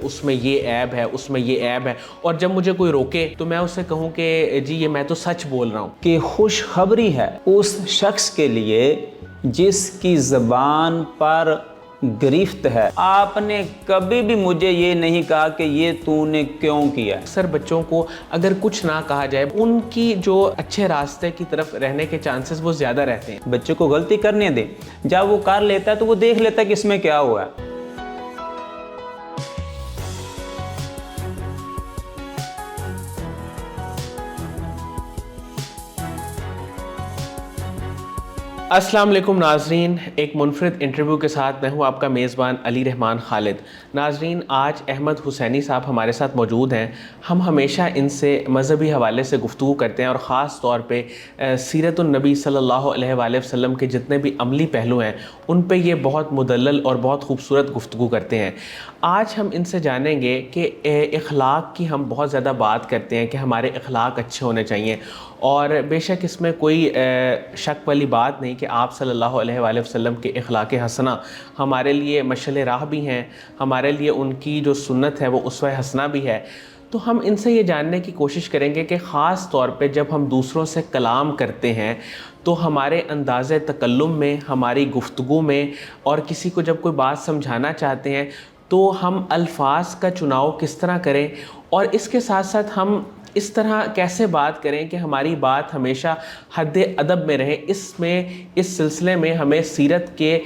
اس میں یہ عیب ہے، اس میں یہ عیب ہے، اور جب مجھے کوئی روکے تو میں اسے کہوں کہ جی یہ میں تو سچ بول رہا ہوں۔ کہ خوشخبری ہے اس شخص کے لیے جس کی زبان پر گرفت ہے۔ آپ نے کبھی بھی مجھے یہ نہیں کہا کہ یہ تو نے کیوں کیا۔ اکثر بچوں کو اگر کچھ نہ کہا جائے، ان کی جو اچھے راستے کی طرف رہنے کے چانسز وہ زیادہ رہتے ہیں۔ بچے کو غلطی کرنے دیں، جب وہ کر لیتا ہے تو وہ دیکھ لیتا ہے کہ اس میں کیا ہوا ہے۔ السلام علیکم ناظرین، ایک منفرد انٹرویو کے ساتھ میں ہوں آپ کا میزبان علی رحمان خالد۔ ناظرین، آج احمد حسینی صاحب ہمارے ساتھ موجود ہیں۔ ہم ہمیشہ ان سے مذہبی حوالے سے گفتگو کرتے ہیں، اور خاص طور پہ سیرت النبی صلی اللہ علیہ وآلہ وسلم کے جتنے بھی عملی پہلو ہیں ان پہ یہ بہت مدلل اور بہت خوبصورت گفتگو کرتے ہیں۔ آج ہم ان سے جانیں گے کہ اخلاق کی ہم بہت زیادہ بات کرتے ہیں کہ ہمارے اخلاق اچھے ہونے چاہیے، اور بے شک اس میں کوئی شک والی بات نہیں کہ آپ صلی اللہ علیہ وآلہ وسلم کے اخلاق حسنہ ہمارے لیے مشعل راہ بھی ہیں، ہمارے لیے ان کی جو سنت ہے وہ اسوہ حسنہ بھی ہے۔ تو ہم ان سے یہ جاننے کی کوشش کریں گے کہ خاص طور پہ جب ہم دوسروں سے کلام کرتے ہیں تو ہمارے انداز تکلم میں، ہماری گفتگو میں، اور کسی کو جب کوئی بات سمجھانا چاہتے ہیں تو ہم الفاظ کا چناؤ کس طرح کریں، اور اس کے ساتھ ساتھ ہم اس طرح کیسے بات کریں کہ ہماری بات ہمیشہ حد ادب میں رہے۔ اس سلسلے میں ہمیں سیرت کے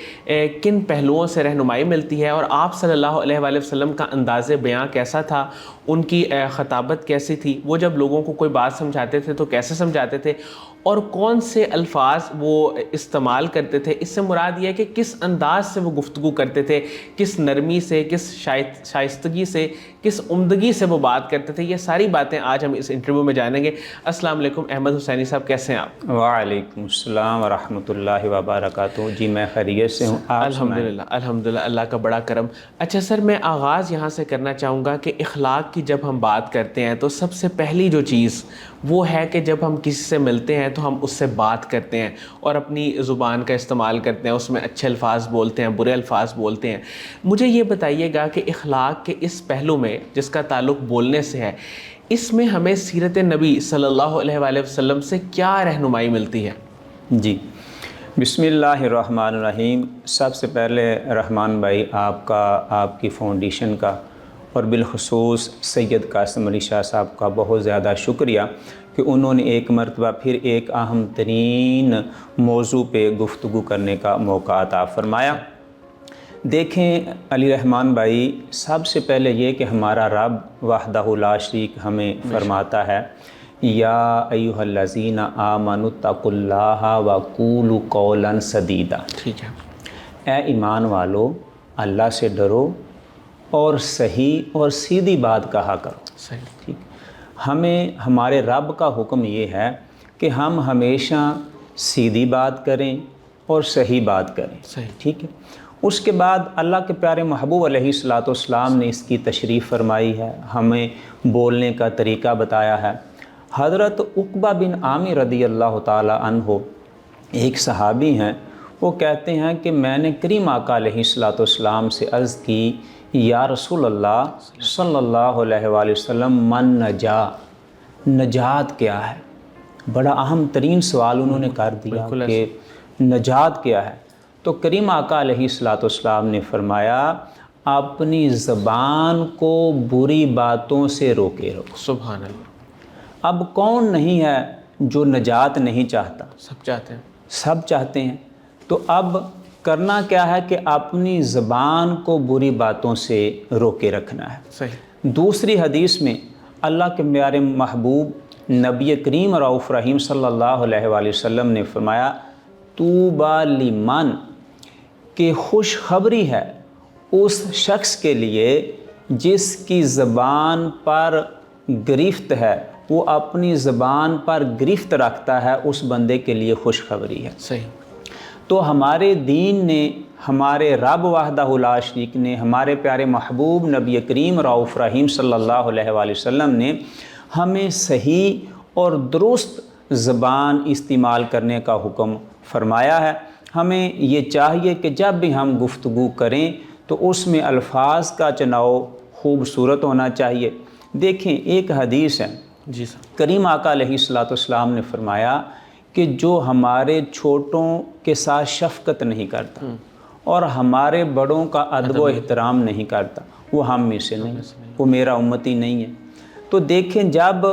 کن پہلوؤں سے رہنمائی ملتی ہے، اور آپ صلی اللہ علیہ وآلہ وسلم کا انداز بیاں کیسا تھا، ان کی خطابت کیسی تھی، وہ جب لوگوں کو کوئی بات سمجھاتے تھے تو کیسے سمجھاتے تھے، اور کون سے الفاظ وہ استعمال کرتے تھے۔ اس سے مراد یہ ہے کہ کس انداز سے وہ گفتگو کرتے تھے، کس نرمی سے، کس شائستگی سے، کس عمدگی سے وہ بات کرتے تھے۔ یہ ساری باتیں آج ہم اس انٹرویو میں جانیں گے۔ السلام علیکم احمد حسینی صاحب، کیسے ہیں آپ؟ وعلیکم السلام ورحمۃ اللہ وبرکاتہ۔ جی میں خیریت سے ہوں، آپ الحمدللہ الحمدللہ، اللہ کا بڑا کرم۔ اچھا سر، میں آغاز یہاں سے کرنا چاہوں گا کہ اخلاق کی جب ہم بات کرتے ہیں تو سب سے پہلی جو چیز وہ ہے کہ جب ہم کسی سے ملتے ہیں تو ہم اس سے بات کرتے ہیں اور اپنی زبان کا استعمال کرتے ہیں، اس میں اچھے الفاظ بولتے ہیں، برے الفاظ بولتے ہیں۔ مجھے یہ بتائیے گا کہ اخلاق کے اس پہلو میں جس کا تعلق بولنے سے ہے، اس میں ہمیں سیرت نبی صلی اللہ علیہ وآلہ وسلم سے کیا رہنمائی ملتی ہے؟ جی بسم اللہ الرحمن الرحیم۔ سب سے پہلے رحمان بھائی آپ کی فاؤنڈیشن کا اور بالخصوص سید قاسم علی شاہ صاحب کا بہت زیادہ شکریہ کہ انہوں نے ایک مرتبہ پھر ایک اہم ترین موضوع پہ گفتگو کرنے کا موقع عطا فرمایا۔ دیکھیں علی رحمان بھائی، سب سے پہلے یہ کہ ہمارا رب وحدہ لا شریک ہمیں فرماتا ہے یا ایھا الذین آمنوا اتقوا اللہ وقولوا قولا سدیدا۔ ٹھیک ہے، اے ایمان والو، اللہ سے ڈرو اور صحیح اور سیدھی بات کہا کرو۔ صحیح، ٹھیک، ہمیں ہمارے رب کا حکم یہ ہے کہ ہم ہمیشہ سیدھی بات کریں اور صحیح بات کریں۔ صحیح، ٹھیک ہے۔ اس کے بعد اللہ کے پیارے محبوب علیہ الصلوۃ والسلام نے اس کی تشریح فرمائی ہے، ہمیں بولنے کا طریقہ بتایا ہے۔ حضرت عقبہ بن عامر رضی اللہ تعالی عنہ ایک صحابی ہیں، وہ کہتے ہیں کہ میں نے کریم آقا علیہ الصلوۃ والسلام سے عرض کی، یا رسول اللہ صلی اللہ علیہ وآلہ وسلم، من نجات کیا ہے؟ بڑا اہم ترین سوال انہوں نے کر دیا کہ نجات کیا ہے؟ تو کریم آقا علیہ الصلوۃ والسلام نے فرمایا، اپنی زبان کو بری باتوں سے روکے رہو۔ سبحان اللہ۔ اب کون نہیں ہے جو نجات نہیں چاہتا؟ سب چاہتے ہیں، سب چاہتے ہیں۔ تو اب کرنا کیا ہے کہ اپنی زبان کو بری باتوں سے روکے رکھنا ہے۔ صحیح۔ دوسری حدیث میں اللہ کے پیارے محبوب نبی کریم رؤوف رحیم صلی اللہ علیہ وآلہ وسلم نے فرمایا، طوبیٰ لمن، کہ خوشخبری ہے اس شخص کے لیے جس کی زبان پر گرفت ہے، وہ اپنی زبان پر گرفت رکھتا ہے، اس بندے کے لیے خوشخبری ہے۔ صحیح۔ تو ہمارے دین نے، ہمارے رب وحدہ لا شریک نے، ہمارے پیارے محبوب نبی کریم رؤوف رحیم صلی اللہ علیہ وآلہ وسلم نے ہمیں صحیح اور درست زبان استعمال کرنے کا حکم فرمایا ہے۔ ہمیں یہ چاہیے کہ جب بھی ہم گفتگو کریں تو اس میں الفاظ کا چناؤ خوبصورت ہونا چاہیے۔ دیکھیں ایک حدیث ہے، جی سر، کریم آقا علیہ الصلوۃ والسلام نے فرمایا کہ جو ہمارے چھوٹوں کے ساتھ شفقت نہیں کرتا اور ہمارے بڑوں کا ادب و احترام نہیں کرتا وہ ہم میں سے نہیں، وہ میرا امتی نہیں ہے۔ تو دیکھیں جب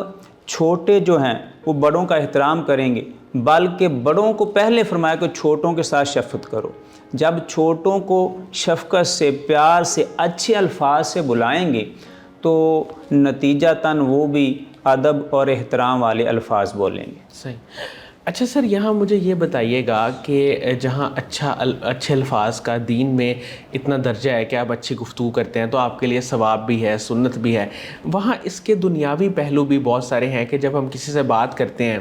چھوٹے جو ہیں وہ بڑوں کا احترام کریں گے، بلکہ بڑوں کو پہلے فرمایا کہ چھوٹوں کے ساتھ شفقت کرو، جب چھوٹوں کو شفقت سے، پیار سے، اچھے الفاظ سے بلائیں گے تو نتیجتاً وہ بھی ادب اور احترام والے الفاظ بولیں گے۔ صحیح۔ اچھا سر، یہاں مجھے یہ بتائیے گا کہ جہاں اچھے الفاظ کا دین میں اتنا درجہ ہے کہ آپ اچھی گفتگو کرتے ہیں تو آپ کے لیے ثواب بھی ہے، سنت بھی ہے، وہاں اس کے دنیاوی پہلو بھی بہت سارے ہیں کہ جب ہم کسی سے بات کرتے ہیں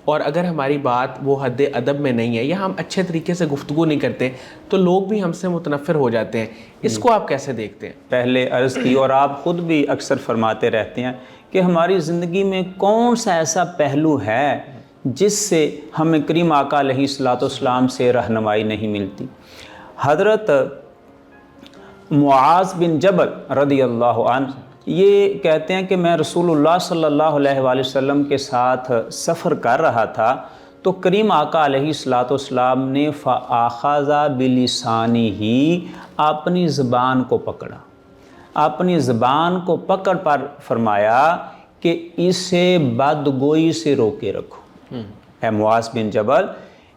اور اگر ہماری بات وہ حد ادب میں نہیں ہے یا ہم اچھے طریقے سے گفتگو نہیں کرتے تو لوگ بھی ہم سے متنفر ہو جاتے ہیں، اس کو آپ کیسے دیکھتے ہیں؟ پہلے عرض کی اور آپ خود بھی اکثر فرماتے رہتے ہیں کہ ہماری زندگی میں کون سا ایسا پہلو ہے جس سے ہمیں کریم آقا علیہ الصلوۃ والسلام سے رہنمائی نہیں ملتی۔ حضرت معاذ بن جبل رضی اللہ عنہ یہ کہتے ہیں کہ میں رسول اللہ صلی اللہ علیہ وآلہ وسلم کے ساتھ سفر کر رہا تھا تو کریم آقا علیہ الصلوۃ والسلام نے فَآخَذَ بِلِسَانِهِ اپنی زبان کو پکڑا، اپنی زبان کو پکڑ پر فرمایا کہ اسے بدگوئی سے روکے رکھو۔ اے معاذ بن جبل،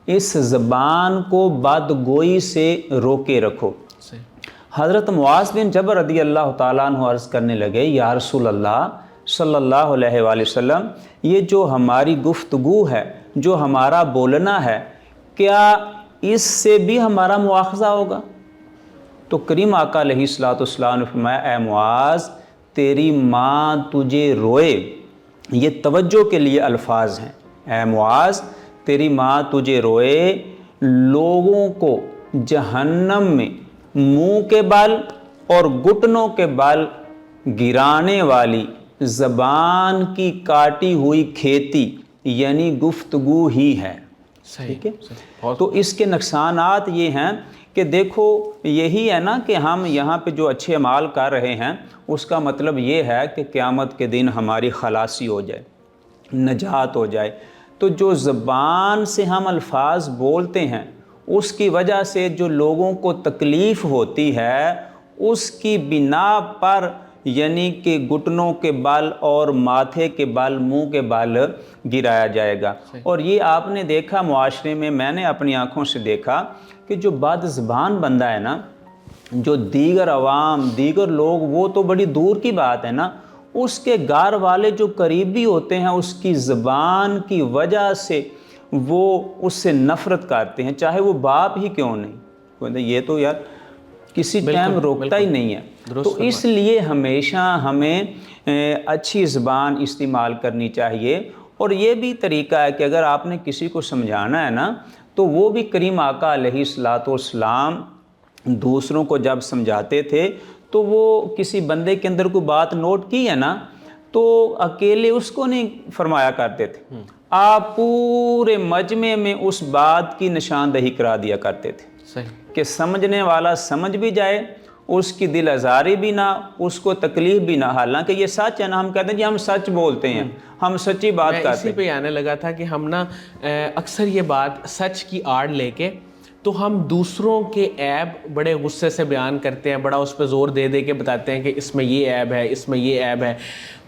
اس زبان کو بدگوئی سے روکے رکھو۔ حضرت معاذ بن جبل رضی اللہ تعالیٰ عنہ عرض کرنے لگے، یا رسول اللہ صلی اللہ علیہ وآلہ وسلم، یہ جو ہماری گفتگو ہے، جو ہمارا بولنا ہے، کیا اس سے بھی ہمارا مواخذہ ہوگا؟ تو کریم آقا علیہ الصلوۃ والسلام نے فرمایا، اے معاذ، تیری ماں تجھے روئے، یہ توجہ کے لیے الفاظ ہیں۔ اے معاذ، تیری ماں تجھے روئے، لوگوں کو جہنم میں منہ کے بل اور گھٹنوں کے بل گرانے والی زبان کی کاٹی ہوئی کھیتی یعنی گفتگو ہی ہے۔ ٹھیک ہے؟ تو اس کے نقصانات یہ ہیں کہ دیکھو یہی ہے نا کہ ہم یہاں پہ جو اچھے اعمال کر رہے ہیں اس کا مطلب یہ ہے کہ قیامت کے دن ہماری خلاصی ہو جائے، نجات ہو جائے۔ تو جو زبان سے ہم الفاظ بولتے ہیں اس کی وجہ سے جو لوگوں کو تکلیف ہوتی ہے اس کی بنا پر یعنی کہ گھٹنوں کے بل اور ماتھے کے بل، منہ کے بل گرایا جائے گا۔ اور یہ آپ نے دیکھا معاشرے میں نے اپنی آنکھوں سے دیکھا کہ جو بد زبان بندہ ہے نا، جو دیگر عوام، دیگر لوگ وہ تو بڑی دور کی بات ہے نا، اس کے گھر والے جو قریبی ہوتے ہیں اس کی زبان کی وجہ سے وہ اس سے نفرت کرتے ہیں، چاہے وہ باپ ہی کیوں نہیں۔ یہ تو یار کسی ٹائم روکتا ہی نہیں ہے۔ تو اس لیے ہمیشہ ہمیں اچھی زبان استعمال کرنی چاہیے۔ اور یہ بھی طریقہ ہے کہ اگر آپ نے کسی کو سمجھانا ہے نا تو وہ بھی کریم آقا علیہ الصلوۃ والسلام دوسروں کو جب سمجھاتے تھے تو وہ کسی بندے کے اندر کوئی بات نوٹ کی ہے نا تو اکیلے اس کو نہیں فرمایا کرتے تھے، آپ پورے مجمع میں اس بات کی نشاندہی کرا دیا کرتے تھے کہ سمجھنے والا سمجھ بھی جائے، اس کی دل آزاری بھی نہ، اس کو تکلیف بھی نہ۔ حالانکہ یہ سچ ہے نا، ہم کہتے ہیں جی ہم سچ بولتے ہیں، ہم سچی بات کرتے ہیں۔ اسی پہ آنے لگا تھا کہ ہم نا اکثر یہ بات سچ کی آڑ لے کے تو ہم دوسروں کے عیب بڑے غصے سے بیان کرتے ہیں، بڑا اس پہ زور دے دے کے بتاتے ہیں کہ اس میں یہ عیب ہے، اس میں یہ عیب ہے۔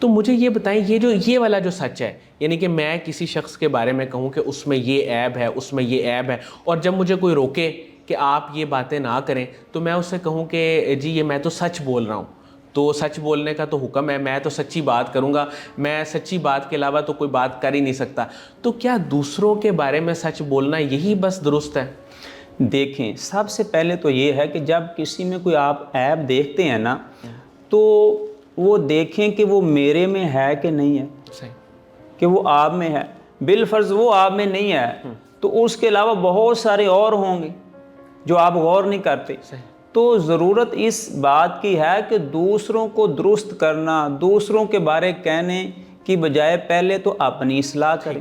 تو مجھے یہ بتائیں، یہ والا جو سچ ہے، یعنی کہ میں کسی شخص کے بارے میں کہوں کہ اس میں یہ عیب ہے، اس میں یہ عیب ہے، اور جب مجھے کوئی روکے کہ آپ یہ باتیں نہ کریں تو میں اس سے کہوں کہ جی یہ میں تو سچ بول رہا ہوں، تو سچ بولنے کا تو حکم ہے، میں تو سچی بات کروں گا، میں سچی بات کے علاوہ تو کوئی بات کر ہی نہیں سکتا۔ تو کیا دوسروں کے بارے میں سچ بولنا یہی بس درست ہے؟ دیکھیں، سب سے پہلے تو یہ ہے کہ جب کسی میں کوئی آپ عیب دیکھتے ہیں نا تو وہ دیکھیں کہ وہ میرے میں ہے کہ نہیں ہے، کہ وہ آپ میں ہے۔ بالفرض وہ آپ میں نہیں ہے تو اس کے علاوہ بہت سارے اور ہوں گے جو آپ غور نہیں کرتے۔ تو ضرورت اس بات کی ہے کہ دوسروں کو درست کرنا، دوسروں کے بارے کہنے کی بجائے پہلے تو اپنی اصلاح کریں،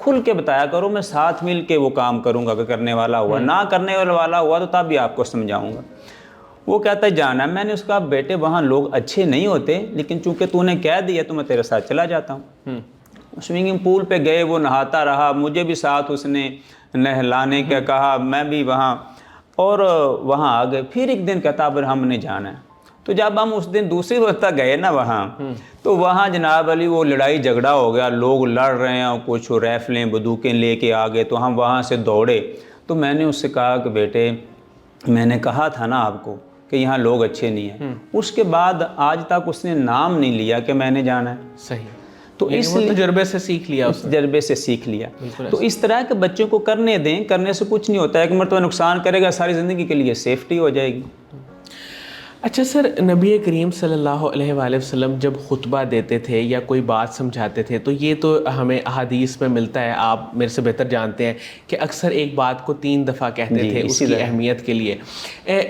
کھل کے بتایا کرو، میں ساتھ مل کے وہ کام کروں گا، اگر کرنے والا ہوا، نہ کرنے والا ہوا تو تب بھی آپ کو سمجھاؤں گا۔ وہ کہتا ہے جانا ہے۔ میں نے اس کا بیٹے وہاں لوگ اچھے نہیں ہوتے، لیکن چونکہ تو نے کہہ دیا تو میں تیرے ساتھ چلا جاتا ہوں۔ سوئمنگ پول پہ گئے، وہ نہاتا رہا، مجھے بھی ساتھ اس نے نہلانے کا کہا، میں بھی وہاں، اور وہاں آ گئے۔ پھر ایک دن کہتا اب ہم نے جانا ہے۔ تو جب ہم اس دن دوسری وقت گئے نا وہاں، تو وہاں جناب علی وہ لڑائی جھگڑا ہو گیا، لوگ لڑ رہے ہیں، کچھ ریفلیں بندوقیں لے کے آ گئے، تو ہم وہاں سے دوڑے۔ تو میں نے اس سے کہا کہ بیٹے میں نے کہا تھا نا آپ کو کہ یہاں لوگ اچھے نہیں ہیں۔ اس کے بعد آج تک اس نے نام نہیں لیا کہ میں نے جانا ہے۔ صحیح۔ تو اس تجربے سے سیکھ لیا، اس تجربے سے سیکھ لیا۔ تو اس طرح کے بچوں کو کرنے دیں، کرنے سے کچھ نہیں ہوتا ہے، ایک مرتبہ نقصان کرے گا، ساری زندگی کے لیے سیفٹی ہو جائے گی۔ اچھا سر، نبی کریم صلی اللہ علیہ وآلہ وسلم جب خطبہ دیتے تھے یا کوئی بات سمجھاتے تھے، تو یہ تو ہمیں احادیث میں ملتا ہے، آپ میرے سے بہتر جانتے ہیں کہ اکثر ایک بات کو 3 دفعہ کہتے تھے اس کی اہمیت کے لیے،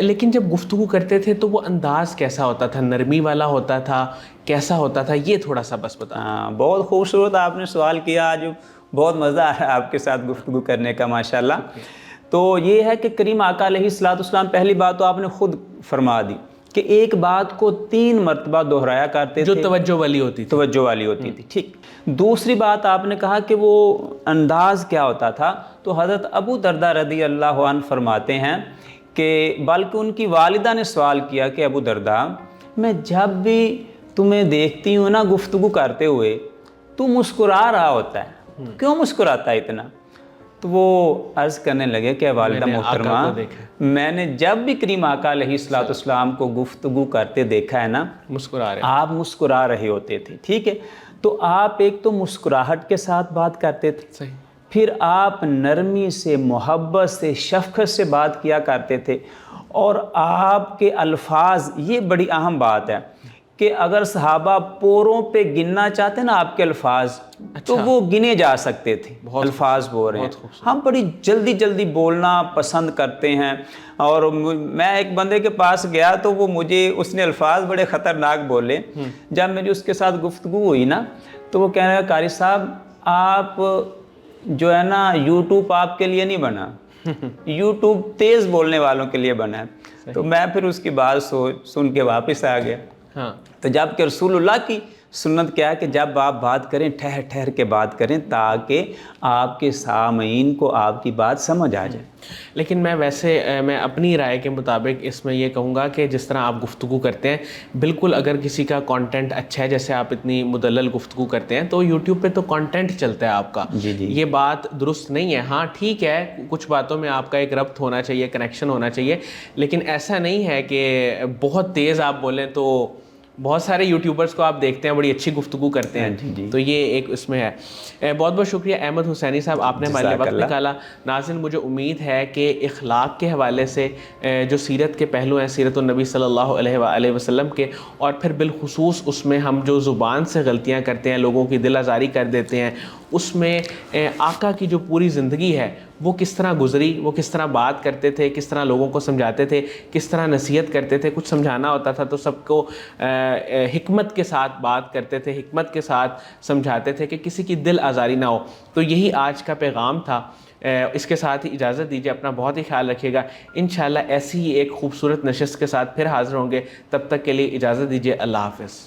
لیکن جب گفتگو کرتے تھے تو وہ انداز کیسا ہوتا تھا؟ نرمی والا ہوتا تھا؟ کیسا ہوتا تھا؟ یہ تھوڑا سا بس بتا۔ ہاں، بہت خوبصورت آپ نے سوال کیا، آج بہت مزہ آ رہا ہے آپ کے ساتھ گفتگو کرنے کا ماشاءاللہ۔ تو یہ ہے کہ کریم آقا علیہ الصلوۃ والسلام، پہلی بات تو آپ نے خود فرما دی کہ ایک بات کو 3 مرتبہ دہرایا کرتے تھے، جو توجہ والی ہوتی تھی۔ توجہ والی ہوتی تھی، ٹھیک۔ دوسری بات آپ نے کہا کہ وہ انداز کیا ہوتا تھا، تو حضرت ابو درداء رضی اللہ عنہ فرماتے ہیں کہ بلکہ ان کی والدہ نے سوال کیا کہ ابو درداء، میں جب بھی تمہیں دیکھتی ہوں نا گفتگو کرتے ہوئے، تو مسکرا رہا ہوتا ہے، کیوں مسکراتا ہے اتنا؟ تو وہ عرض کرنے لگے کہ والدہ محترمہ، میں نے جب بھی کریم آقا علیہ الصلوۃ والسلام کو گفتگو کرتے دیکھا ہے نا، آپ مسکرا رہے ہوتے تھے، ٹھیک ہے۔ تو آپ ایک تو مسکراہٹ کے ساتھ بات کرتے تھے، پھر آپ نرمی سے، محبت سے، شفقت سے بات کیا کرتے تھے، اور آپ کے الفاظ، یہ بڑی اہم بات ہے کہ اگر صحابہ پوروں پہ گننا چاہتے ہیں نا آپ کے الفاظ، تو وہ گنے جا سکتے تھے۔ الفاظ بول رہے ہیں، ہم بڑی جلدی جلدی بولنا پسند کرتے ہیں، اور میں ایک بندے کے پاس گیا تو وہ مجھے، اس نے الفاظ بڑے خطرناک بولے۔ جب میری اس کے ساتھ گفتگو ہوئی نا، تو وہ کہنے لگا قاری صاحب آپ جو ہے نا، یوٹیوب آپ کے لیے نہیں بنا، یوٹیوب تیز بولنے والوں کے لیے بنا ہے۔ تو میں پھر اس کی بات سن کے واپس آ گیا۔ تو جب کہ رسول اللہ کی سنت کیا ہے کہ جب آپ بات کریں ٹھہر ٹھہر کے بات کریں، تاکہ آپ کے سامعین کو آپ کی بات سمجھ آ جائے۔ لیکن میں اپنی رائے کے مطابق اس میں یہ کہوں گا کہ جس طرح آپ گفتگو کرتے ہیں، بالکل اگر کسی کا کانٹینٹ اچھا ہے، جیسے آپ اتنی مدلل گفتگو کرتے ہیں، تو یوٹیوب پہ تو کانٹینٹ چلتا ہے آپ کا، یہ بات درست نہیں ہے۔ ہاں ٹھیک ہے، کچھ باتوں میں آپ کا ایک ربط ہونا چاہیے، کنیکشن ہونا چاہیے، لیکن ایسا نہیں ہے کہ بہت تیز آپ بولیں۔ تو بہت سارے یوٹیوبرز کو آپ دیکھتے ہیں بڑی اچھی گفتگو کرتے ہیں، تو یہ ایک اس میں ہے۔ بہت بہت شکریہ احمد حسینی صاحب، آپ نے ہمارے لیے وقت نکالا۔ ناظرین، مجھے امید ہے کہ اخلاق کے حوالے سے جو سیرت کے پہلو ہیں، سیرت النبی صلی اللہ علیہ وآلہ وسلم کے، اور پھر بالخصوص اس میں ہم جو زبان سے غلطیاں کرتے ہیں، لوگوں کی دل آزاری کر دیتے ہیں، اس میں آقا کی جو پوری زندگی ہے وہ کس طرح گزری، وہ کس طرح بات کرتے تھے، کس طرح لوگوں کو سمجھاتے تھے، کس طرح نصیحت کرتے تھے، کچھ سمجھانا ہوتا تھا تو سب کو حکمت کے ساتھ بات کرتے تھے، حکمت کے ساتھ سمجھاتے تھے کہ کسی کی دل آزاری نہ ہو۔ تو یہی آج کا پیغام تھا۔ اس کے ساتھ ہی اجازت دیجیے، اپنا بہت ہی خیال رکھیے گا۔ انشاءاللہ ایسی ہی ایک خوبصورت نشست کے ساتھ پھر حاضر ہوں گے، تب تک کے لیے اجازت دیجیے، اللہ حافظ۔